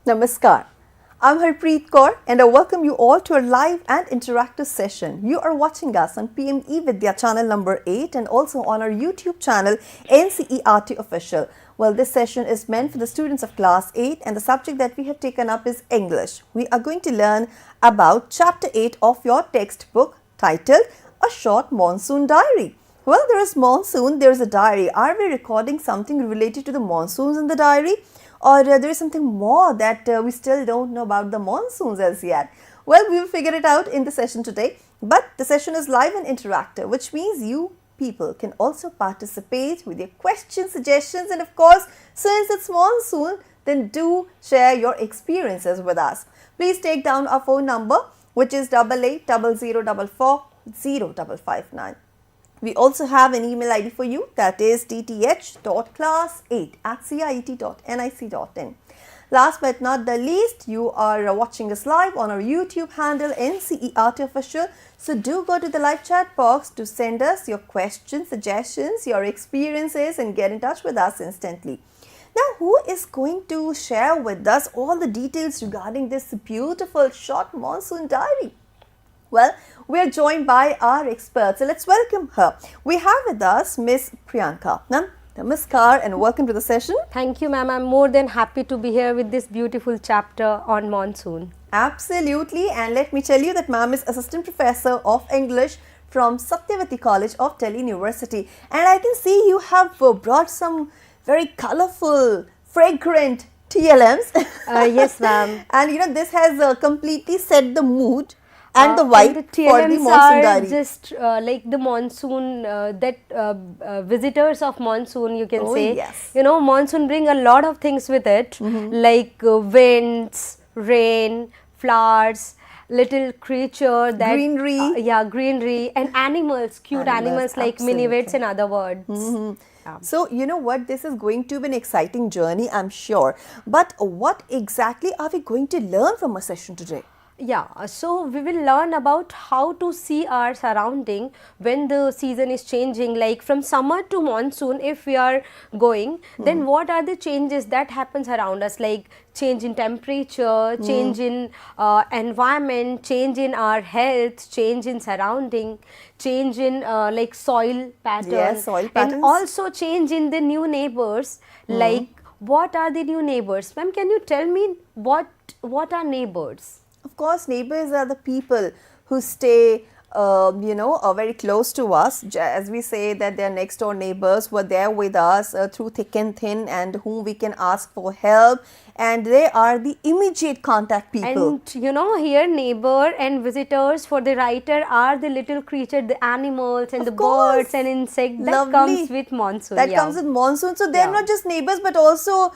Namaskar. I'm Harpreet Kaur and I welcome you all to a live and interactive session. You are watching us on PM eVidya channel number 8 and also on our YouTube channel NCERT Official. Well, this session is meant for the students of class 8 and the subject that we have taken up is English. We are going to learn about chapter 8 of your textbook titled A Short Monsoon Diary. Well, there is monsoon, there is a diary. Are we recording something related to the monsoons in the diary? Or there is something more that we still don't know about the monsoons as yet? Well, we will figure it out in the session today. But the session is live and interactive, which means you people can also participate with your questions, suggestions, and of course, since it's monsoon, then do share your experiences with us. Please take down our phone number, which is 8800444059. We also have an email ID for you, that is dth.class8@cit.nic.in. Last but not the least, you are watching us live on our YouTube handle NCERT Official. So do go to the live chat box to send us your questions, suggestions, your experiences and get in touch with us instantly. Now, who is going to share with us all the details regarding this beautiful short monsoon diary? Well, we are joined by our expert. So let's welcome her. We have with us Miss Priyanka. Ma'am, namaskar and welcome to the session. Thank you, ma'am. I'm more than happy to be here with this beautiful chapter on monsoon. Absolutely. And let me tell you that ma'am is Assistant Professor of English from Satyavati College of Delhi University. And I can see you have brought some very colorful, fragrant TLMs. Yes, ma'am. And you know, this has completely set the mood and the vibe and for the monsoon diary. Just like the monsoon, visitors of monsoon, you can say. Yes. You know, monsoon bring a lot of things with it, like winds, rain, flowers, little creature, that Greenery. greenery, and animals, cute animals like minivids, in other words. So, you know what, this is going to be an exciting journey, I'm sure. But what exactly are we going to learn from our session today? Yeah, so we will learn about how to see our surrounding when the season is changing, like from summer to monsoon. If we are going, then what are the changes that happens around us, like change in temperature, change in environment, change in our health, change in surrounding, change in like soil pattern, Yes, soil patterns. and also change in the new neighbors. Like what are the new neighbors? Ma'am, can you tell me what are neighbors? Of course, neighbors are the people who stay, very close to us. As we say that they are next door neighbors who are there with us through thick and thin and whom we can ask for help. And they are the immediate contact people. And you know, here neighbor and visitors for the writer are the little creature, the animals and Of the course. birds and insects that Lovely. comes with monsoon. That comes with monsoon. So they're Yeah. not just neighbors but also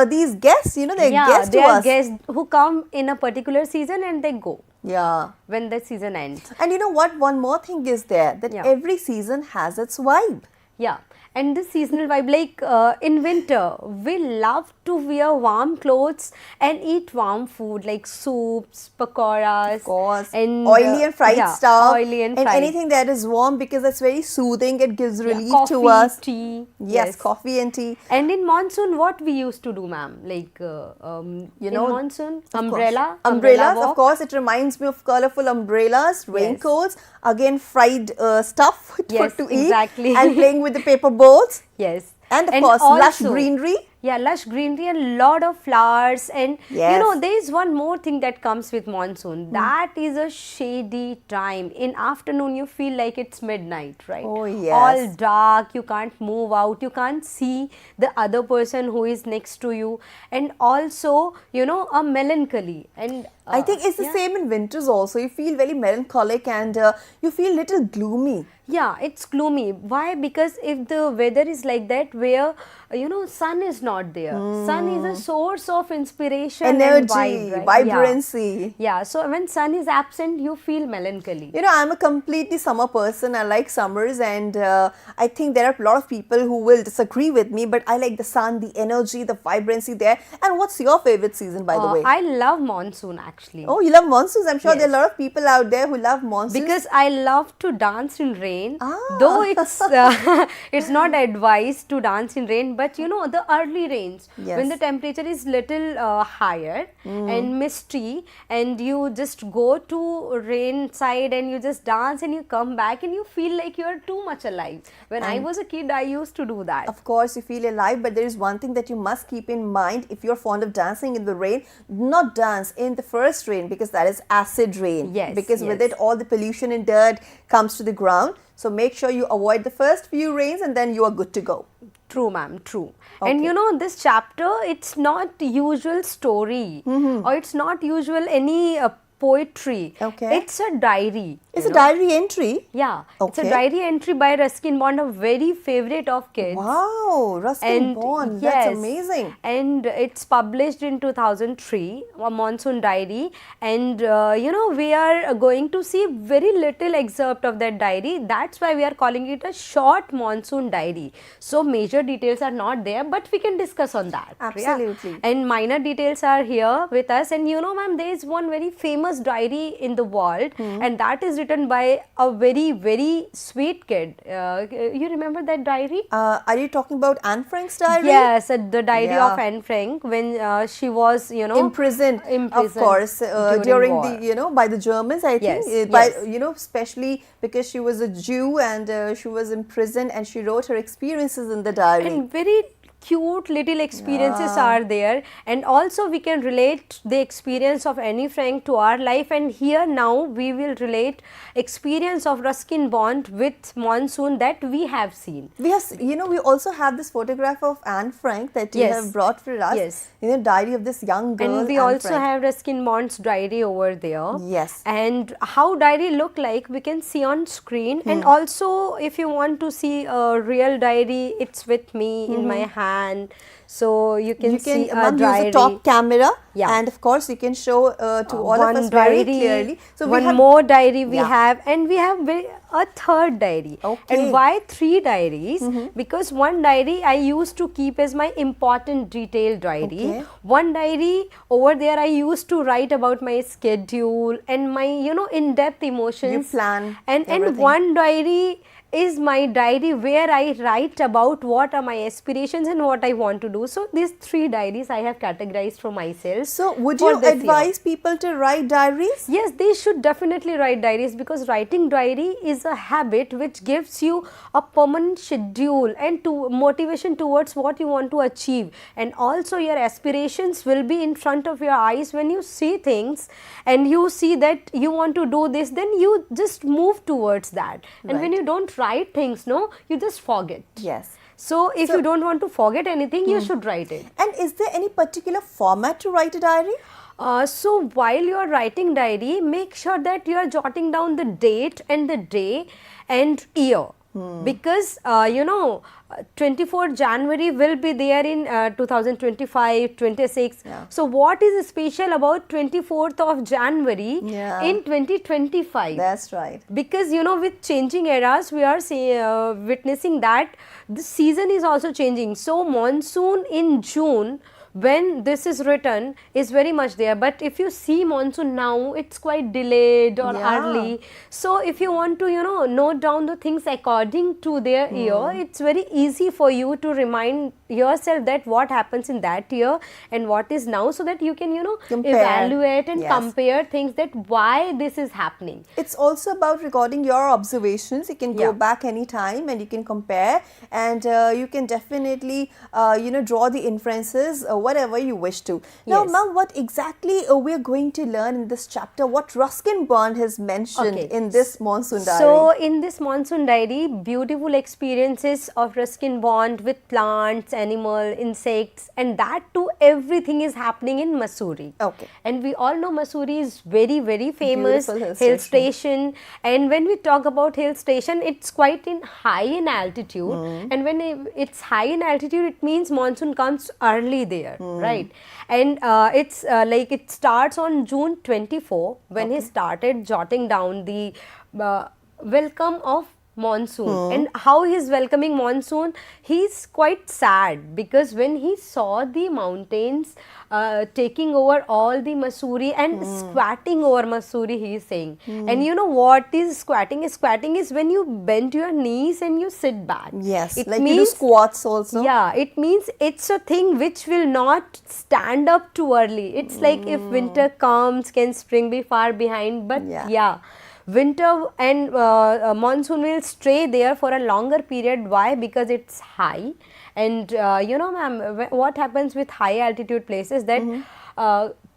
these guests, you know, they're guests they to are us. guests who come in a particular season and they go Yeah. when the season ends. And you know what, one more thing is there, that Yeah. every season has its vibe. Yeah, and the seasonal vibe, like in winter, we love to wear warm clothes and eat warm food like soups, pakoras, Of course, and oily and fried stuff, oily and fried. anything that is warm because it's very soothing, it gives relief coffee, to us. tea. Yes, coffee and tea. And in monsoon, what we used to do, ma'am? Like, in monsoon, umbrella. Umbrellas, walk. of course, it reminds me of colorful umbrellas, raincoats, again fried stuff Yes, to eat, exactly. and playing with the paper boats, Yes. and of course, lush also- greenery. Yeah, lush greenery and lot of flowers, and you Yes. know, there is one more thing that comes with monsoon. That is a shady time. In afternoon, you feel like it's midnight, right? Oh, yes. All dark. You can't move out. You can't see the other person who is next to you, and also, you know, a melancholy. And I think it's the same in winters also. You feel very melancholic and you feel little gloomy. Yeah, it's gloomy. Why? Because if the weather is like that, where you know, sun is not there. Sun is a source of inspiration, Energy, and vibe, right? vibrancy. Yeah. So when sun is absent, you feel melancholy. You know, I'm a completely summer person. I like summers, and I think there are a lot of people who will disagree with me, but I like the sun, the energy, the vibrancy there. And what's your favorite season, by the way? I love monsoon actually. Oh, you love monsoons? I'm sure there are Yes. a lot of people out there who love monsoons. Because I love to dance in rain, Ah. though it's it's not advised to dance in rain, but you know, the early rains, when the temperature is little higher and misty, and you just go to rain side and you just dance and you come back and you feel like you are too much alive. When I was a kid, I used to do that. Of course, you feel alive, but there is one thing that you must keep in mind if you're fond of dancing in the rain. Not dance in the first rain, because that is acid rain. Yes. Because with it, all the pollution and dirt comes to the ground. So make sure you avoid the first few rains and then you are good to go. True, ma'am, true. Okay. And you know, this chapter, it's not usual story or it's not usual any poetry. Okay. It's a diary. It's a diary entry? Yeah. Okay. It's a diary entry by Ruskin Bond, a very favorite of kids. Wow, Ruskin Bond, yes, that's amazing. And it's published in 2003, a Monsoon diary. And you know, we are going to see very little excerpt of that diary. That's why we are calling it a short Monsoon diary. So major details are not there, but we can discuss on that. Absolutely. Yeah? And minor details are here with us. And you know, ma'am, there is one very famous diary in the world, and that is written by a very, very sweet kid. You remember that diary? Are you talking about Anne Frank's diary? Yes, the diary of Anne Frank, when she was, you know, imprisoned of course, during the, you know, by the Germans, I think. You know, especially because she was a Jew and she was imprisoned, and she wrote her experiences in the diary. And very cute little experiences are there, and also we can relate the experience of Anne Frank to our life, and here now we will relate experience of Ruskin Bond with Monsoon that we have seen. We have, you know, we also have this photograph of Anne Frank that you have brought for us. Yes. You know, diary of this young girl. And we Anne also Frank. have Ruskin Bond's diary over there. Yes. And how diary look like we can see on screen. And also if you want to see a real diary, it's with me in my hand. So you can see a diary. Use a top camera, and of course you can show to all of us very clearly. So one more diary we have, and we have a third diary. Okay. And why 3 diaries? Because one diary I used to keep as my important detailed diary. Okay. One diary over there I used to write about my schedule and my, you know, in-depth emotions. You plan and one diary is my diary where I write about what are my aspirations and what I want to do. So these 3 diaries I have categorized for myself. So would you advise people to write diaries? Yes, they should definitely write diaries, because writing diary is a habit which gives you a permanent schedule and motivation towards what you want to achieve, and also your aspirations will be in front of your eyes. When you see things and you see that you want to do this, then you just move towards that. And when you don't write things, no, you just forget. Yes. So if you don't want to forget anything, you should write it. And is there any particular format to write a diary? So while you are writing diary, make sure that you are jotting down the date and the day and year. Because you know, 24th January will be there in 2025, 26. So what is special about 24th of January in 2025? That's right. Because you know, with changing eras, we are witnessing that the season is also changing. So monsoon in June, when this is written, is very much there, but if you see monsoon now, it's quite delayed or early. So if you want to, you know, note down the things according to their year, it's very easy for you to remind yourself that what happens in that year and what is now, so that you can, you know, evaluate and compare things, that why this is happening. It's also about recording your observations. You can go back anytime and you can compare, and you can definitely you know, draw the inferences whatever you wish to. Now, ma'am, what exactly we are going to learn in this chapter? What Ruskin Bond has mentioned in this Monsoon diary? So, in this Monsoon diary, beautiful experiences of Ruskin Bond with plants, animal, insects, and that too, everything is happening in Mussoorie. Okay. And we all know Mussoorie is very, very famous hill station. And when we talk about hill station, it's quite high in altitude. And when it's high in altitude, it means monsoon comes early there, right? And it's like it starts on June 24, when he started jotting down the welcome of monsoon. And how he's welcoming monsoon, he's quite sad because when he saw the mountains taking over all the Mussoorie and squatting over Mussoorie, he is saying. And you know what is squatting? Squatting is when you bend your knees and you sit back. Yes, it like means, you do squats also. Yeah, it means it's a thing which will not stand up too early. It's like if winter comes, can spring be far behind? But yeah, winter and monsoon will stay there for a longer period. Why? Because it's high. And you know, ma'am, what happens with high altitude places that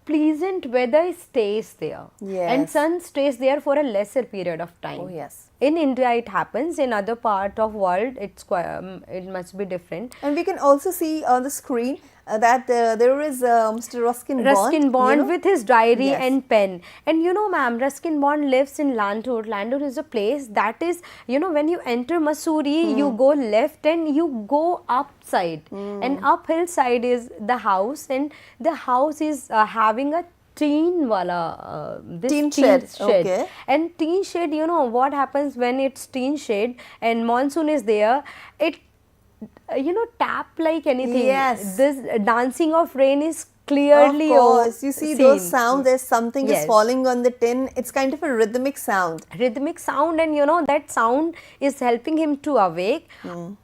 pleasant weather stays there. Yes. And sun stays there for a lesser period of time. Oh yes. In India it happens, in other part of world it's quite, it must be different. And we can also see on the screen that there is Mr. Ruskin Bond, you know? with his diary and pen. And you know, ma'am, Ruskin Bond lives in Landhood. Landhood is a place that is, you know, when you enter Mussoorie, you go left and you go upside. And uphill side is the house, and the house is having a teen wala, this teen shed. Okay. And teen shed, you know what happens when it's teen shed and monsoon is there, it you know, tap like anything. Yes. This dancing of rain is clearly of course. You see seen. those sounds, there's something Yes. is falling on the tin. It's kind of a rhythmic sound. Rhythmic sound, and you know that sound is helping him to awake,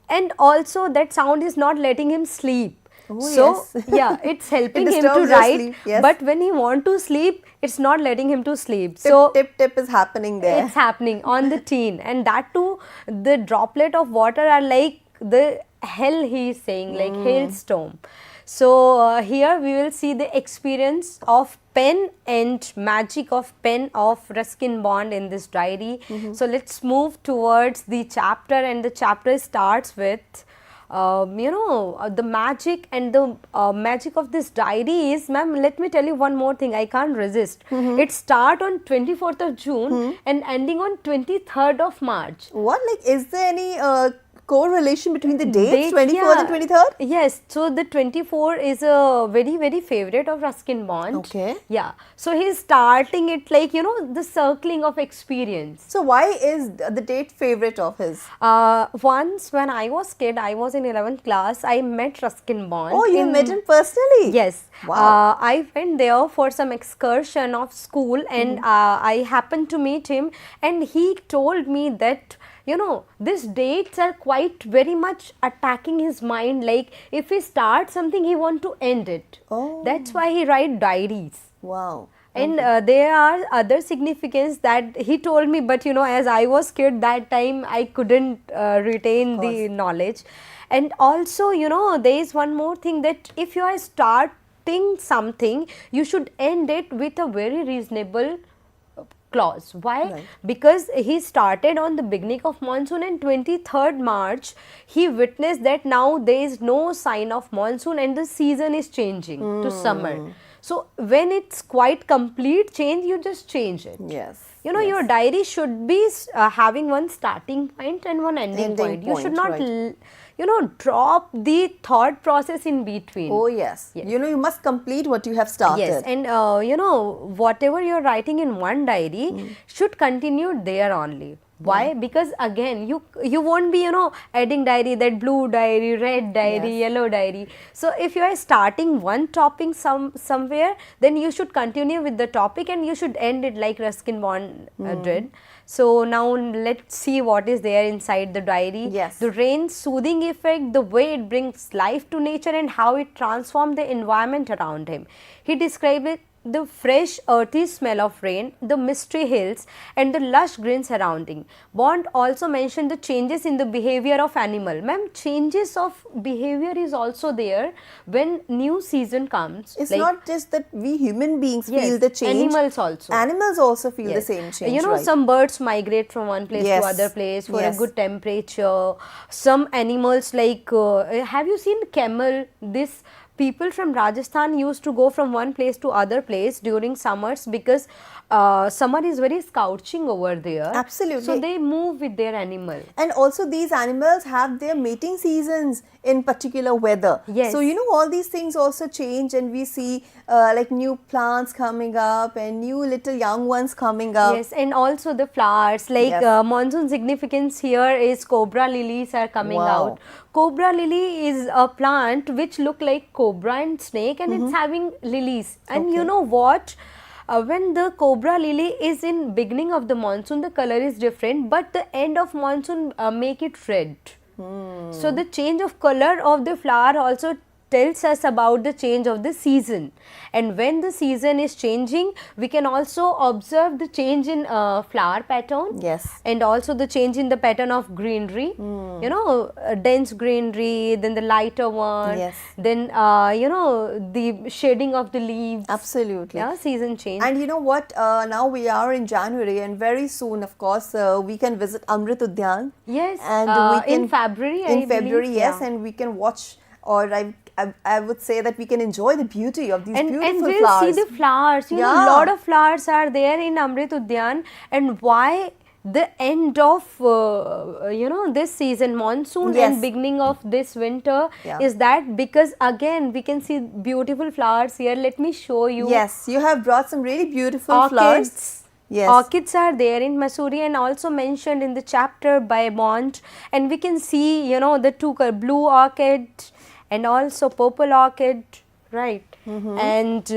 and also that sound is not letting him sleep. Oh, so yes. yeah, it's helping him to disturbs your write, sleep, yes. but when he want to sleep, it's not letting him to sleep. Tip, So tip, tip is happening there. it's happening on the teen, and that too, the droplet of water are like the hell, he is saying, like hailstorm. So here we will see the experience of pen and magic of pen of Ruskin Bond in this diary. So let's move towards the chapter, and the chapter starts with you know, the magic, and the magic of this diary is, ma'am, let me tell you one more thing, I can't resist. It start on 24th of June and ending on 23rd of March. What, like, is there any correlation between the dates, 24th yeah. and 23rd? Yes, so the 24 is a very, very favorite of Ruskin Bond. Okay. Yeah, so he's starting it like, you know, the circling of experience. So why is the date favorite of his? Once when I was kid, I was in 11th class, I met Ruskin Bond. Oh, you met him personally? Yes. Wow. I went there for some excursion of school, and I happened to meet him, and he told me that, you know, these dates are quite very much attacking his mind, like if he starts something, he want to end it. Oh. That's why he write diaries. Wow. And there are other significance that he told me, but you know, as I was kid that time, I couldn't retain the knowledge. And also, you know, there is one more thing, that if you are starting something, you should end it with a very reasonable clause. Why? Right. Because he started on the beginning of monsoon, and 23rd March he witnessed that now there is no sign of monsoon and the season is changing to summer. So when it's quite complete change, you just change it. Yes. You know, your diary should be having one starting point and one ending point. You should not, right. You know, drop the thought process in between. Oh yes. You know, you must complete what you have started. Yes, and you know, whatever you're writing in one diary should continue there only. Why? Because again, you won't be, you know, adding diary, that blue diary, red diary, yellow diary. So if you are starting one topic somewhere, then you should continue with the topic, and you should end it like Ruskin Bond did. So now let's see what is there inside the diary. Yes. The rain's soothing effect, the way it brings life to nature, and how it transformed the environment around him. He described it, the fresh earthy smell of rain, the misty hills, and the lush green surrounding. Bond also mentioned the changes in the behavior of animal. Ma'am, changes of behavior is also there when new season comes. It's like, not just that we human beings feel the change. Animals also. Animals also feel the same change. You know, right? some birds migrate from one place to other place for a good temperature. Some animals like, have you seen camel? This people from Rajasthan used to go from one place to other place during summers, because summer is very scorching over there. Absolutely. So they move with their animal. And also these animals have their mating seasons in particular weather. Yes. So you know, all these things also change, and we see like new plants coming up and new little young ones coming up. Yes, and also the flowers, like Yes. monsoon significance here is cobra lilies are coming Wow. out. Cobra lily is a plant which look like cobra and snake, and it's having lilies. And you Okay. know what? When the cobra lily is in beginning of the monsoon, the color is different, but the end of monsoon make it red. So the change of color of the flower also tells us about the change of the season. And when the season is changing, we can also observe the change in flower pattern. Yes. And also the change in the pattern of greenery. You know, dense greenery, then the lighter one. Yes. Then you know, the shading of the leaves. Absolutely. Yeah, season change. And you know what? Now we are in January, and very soon, of course, we can visit Amrit Udyan. Yes, And we can in February, I in February, believe, yes, yeah. and we can watch, or I would say that we can enjoy the beauty of these and beautiful we'll flowers. see the flowers. You know, Yeah. lot of flowers are there in Amrit Udyan. And why the end of you know, this season, monsoon, Yes. and beginning of this winter, Yeah. is that because again we can see beautiful flowers here. Let me show you. Yes, you have brought some really beautiful Orchids. flowers. Yes. Orchids are there in Mussoorie, and also mentioned in the chapter by Mont. And we can see, you know, the two color, blue orchid and also purple orchid, right? And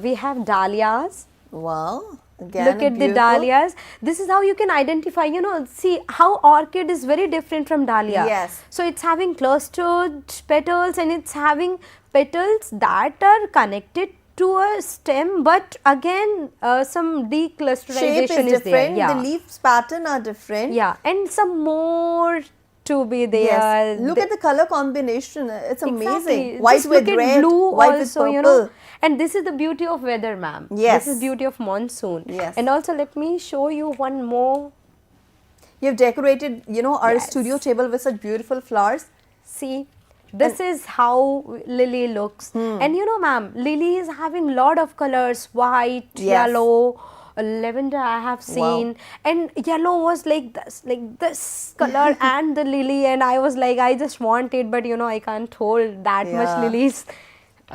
we have dahlias. Wow. Again, Look at the beautiful. dahlias. This is how you can identify, you know, see how orchid is very different from dahlia. Yes. So it's having clustered petals, and it's having petals that are connected to a stem, but again some declusterization Shape is there. different. Yeah. The leaves pattern are different. Yeah, and some more to be there. Yes. Look at the color combination. It's amazing. Exactly. White Just with look at red, blue white also, with you purple. know. And this is the beauty of weather, ma'am. Yes. This is beauty of monsoon. Yes. And also let me show you one more. You've decorated, you know, our Yes. studio table with such beautiful flowers. See, this is how lily looks. And you know, ma'am, lily is having lot of colors, white, Yes. yellow, lavender I have seen. And yellow was like this color and the lily, and I was like, I just want it, but you know, I can't hold that much Yeah. lilies.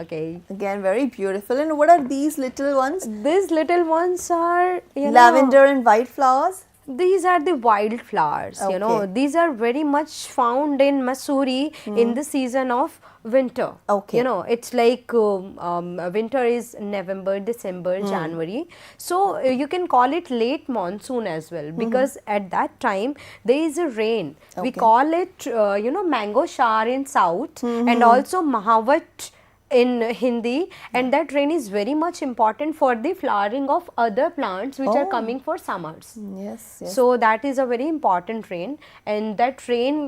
Okay. Again, very beautiful. And what are these little ones? These little ones are, you know, Lavender and white flowers. these are the wild flowers, you know. Okay. These are very much found in Mussoorie in the season of winter. Okay. You know, it's like winter is November, December, January. So you can call it late monsoon as well, because at that time there is a rain. We Okay. call it, you know, mango shower in south, and also Mahavat in Hindi, and that rain is very much important for the flowering of other plants which are Oh. coming for summers. Yes, yes. So that is a very important rain, and that rain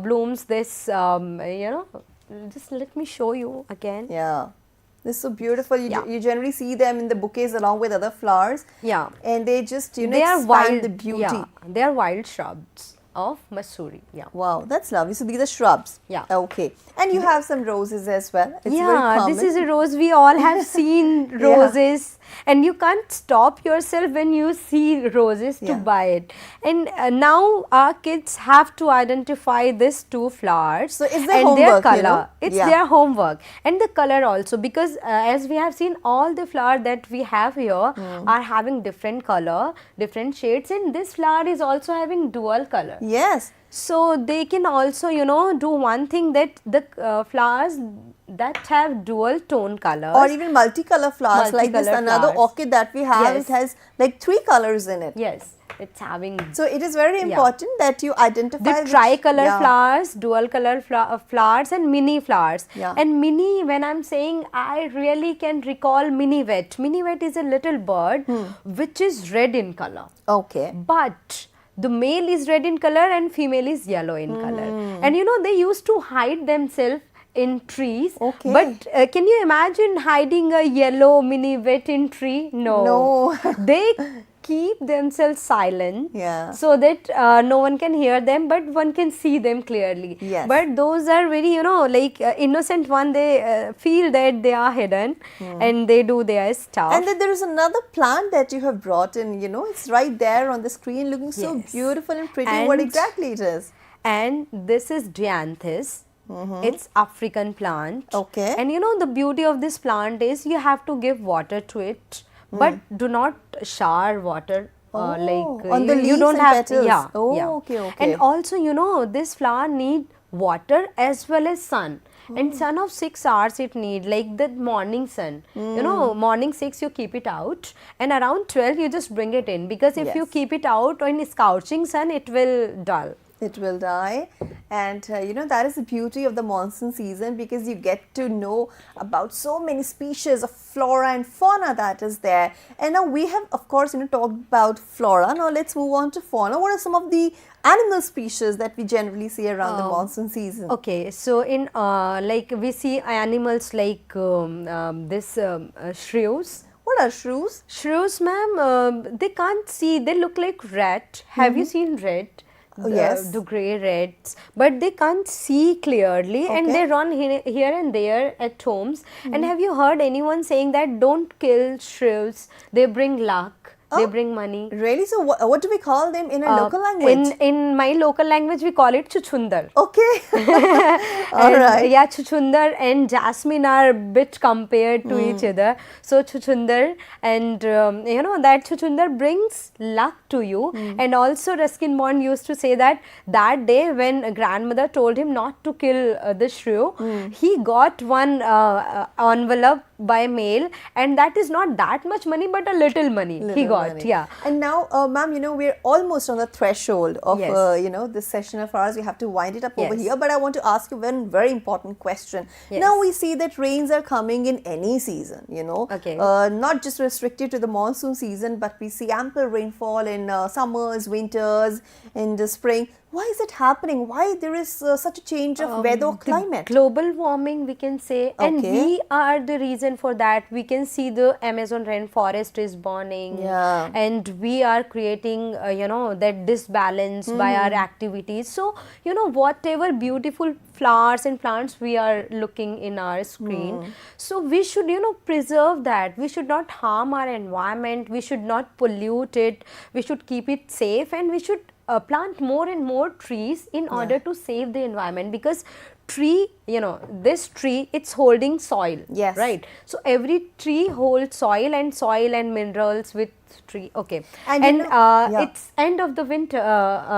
blooms this, you know, just let me show you again. Yeah. This is so beautiful. Yeah. You generally see them in the bouquets along with other flowers. Yeah. And they just, you know, They are expand wild, the beauty. yeah, they are wild shrubs of Mussoorie. Yeah. Wow, that's lovely. So these are shrubs. Yeah. Okay. And you have some roses as well. It's very Yeah, common. this is a rose. We all have seen roses, and you can't stop yourself when you see roses to Yeah. buy it. And now our kids have to identify these two flowers. So it's their and homework, their you color. know? It's Yeah. their homework, and the color also, because as we have seen, all the flower that we have here are having different color, different shades, and this flower is also having dual color. Yes. So they can also, you know, do one thing, that the flowers that have dual tone colors, Or even multicolor flowers, like this Multicolor another flowers. orchid that we have. Yes. It has like 3 colors in it. yes, it's having So it is very important that you identify the which- tricolor yeah. flowers, dual color flowers, and mini flowers. Yeah. And mini, when I'm saying, I really can recall minivet. Minivet is a little bird which is red in color. Okay. But the male is red in color and female is yellow in color. And you know, they used to hide themselves in trees. Okay. But can you imagine hiding a yellow mini vet in tree? No. No. They keep themselves silent, Yeah. so that no one can hear them, but one can see them clearly. Yes. But those are very, like innocent one, they feel that they are hidden and they do their stuff. And then there is another plant that you have brought in, it's right there on the screen looking so Yes. beautiful and pretty. And What exactly it is? And this is Dianthus. It's African plant. Okay. And the beauty of this plant is you have to give water to it, but do not shower water. On the you leaves don't and have petals. yeah, Oh, yeah. okay. And also this flower need water as well as sun. And sun of 6 hours it need, like the morning sun. Morning 6 you keep it out, and around 12 you just bring it in, because if you Yes. keep it out in scorching sun, it will dull. It will die. And that is the beauty of the monsoon season, because you get to know about so many species of flora and fauna that is there. And now we have, of course, talked about flora. Now let's move on to fauna. What are some of the animal species that we generally see around the monsoon season? Okay, so in we see animals like this shrews. What are shrews? Shrews, ma'am, they can't see. They look like rat. Have you seen rat? Yes. The grey rats, but they can't see clearly, and Okay. they run here and there at homes. And have you heard anyone saying that don't kill shrews? They bring luck. They bring money. Really? So what do we call them in our local language? In my local language, we call it chuchundar. Okay. All And, right. Yeah, chuchundar and jasmine are a bit compared to each other. So chuchundar, and that chuchundar brings luck to you. And also Ruskin Bond used to say that day when a grandmother told him not to kill the shrew, he got one envelope by mail, and that is not that much money, but a little money he got. Money. Yeah. And now, ma'am, we're almost on the threshold of, Yes. this session of ours. We have to wind it up over Yes. here. But I want to ask you one very important question. Yes. Now we see that rains are coming in any season, Okay. not just restricted to the monsoon season, but we see ample rainfall in summers, winters, in the spring. Why is it happening? Why there is such a change of weather or climate? Global warming, we can say, and Okay. we are the reason for that. We can see the Amazon rainforest is burning, Yeah. and we are creating, that disbalance by our activities. So, whatever beautiful flowers and plants we are looking in our screen, so we should, preserve that. We should not harm our environment. We should not pollute it. We should keep it safe, and we should plant more and more trees in order to save the environment, because this tree, it's holding soil. Yes. Right. So every tree holds soil and minerals with tree. Okay. And it's end of the winter.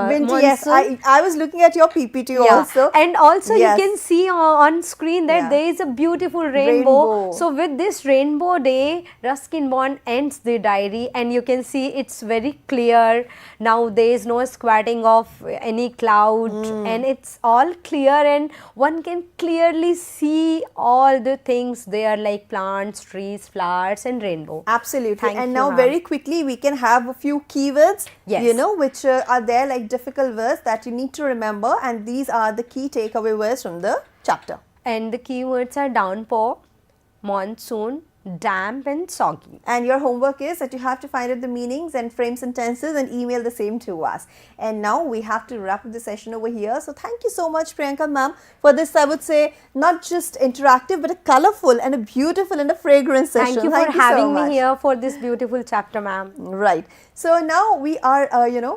Winter, yes. monsoon. I was looking at your PPT also. And also Yes. you can see on screen that Yeah. there is a beautiful rainbow. So with this rainbow day, Ruskin Bond ends the diary, and you can see it's very clear. Now there is no squatting of any cloud, and it's all clear, and one can clearly see all the things there, like plants, trees, flowers, and rainbow. Absolutely. Thank And you, now ma'am. very quickly we can have a few keywords, Yes. which are there, like difficult words that you need to remember, and these are the key takeaway words from the chapter. And the keywords are downpour, monsoon, damp, and soggy. And your homework is that you have to find out the meanings and frame sentences and email the same to us. And now we have to wrap up the session over here. So thank you so much, Priyanka ma'am, for this, I would say, not just interactive, but a colorful and a beautiful and a fragrant session. Thank you for having so much. me here for this beautiful chapter, ma'am. Right. So now we are,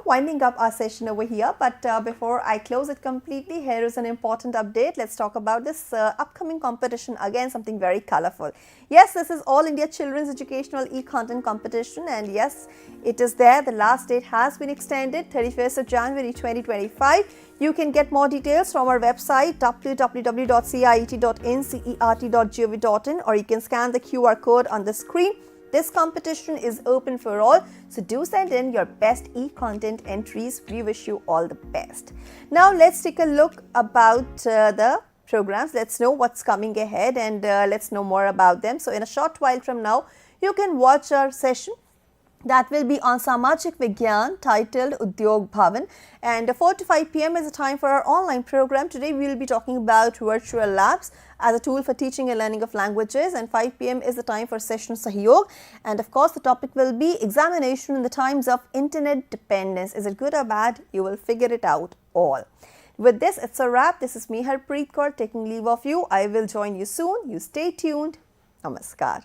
winding up our session over here. But before I close it completely, here is an important update. Let's talk about this upcoming competition. Again, something very colorful. Yes, this is All India Children's Educational E-Content Competition. And yes, it is there. The last date has been extended, 31st of January 2025. You can get more details from our website www.ciet.ncert.gov.in, or you can scan the QR code on the screen. This competition is open for all, so do send in your best e-content entries. We wish you all the best. Now let's take a look about the programs. Let's know what's coming ahead, and let's know more about them. So in a short while from now, you can watch our session. That will be on Samajik Vigyan titled Udyog Bhavan, and 4 to 5 p.m. is the time for our online program. Today we will be talking about virtual labs as a tool for teaching and learning of languages, and 5 p.m. is the time for session Sahyog, and of course the topic will be examination in the times of internet dependence. Is it good or bad? You will figure it out all. With this, it's a wrap. This is me, Harpreet Kaur, taking leave of you. I will join you soon. You stay tuned. Namaskar.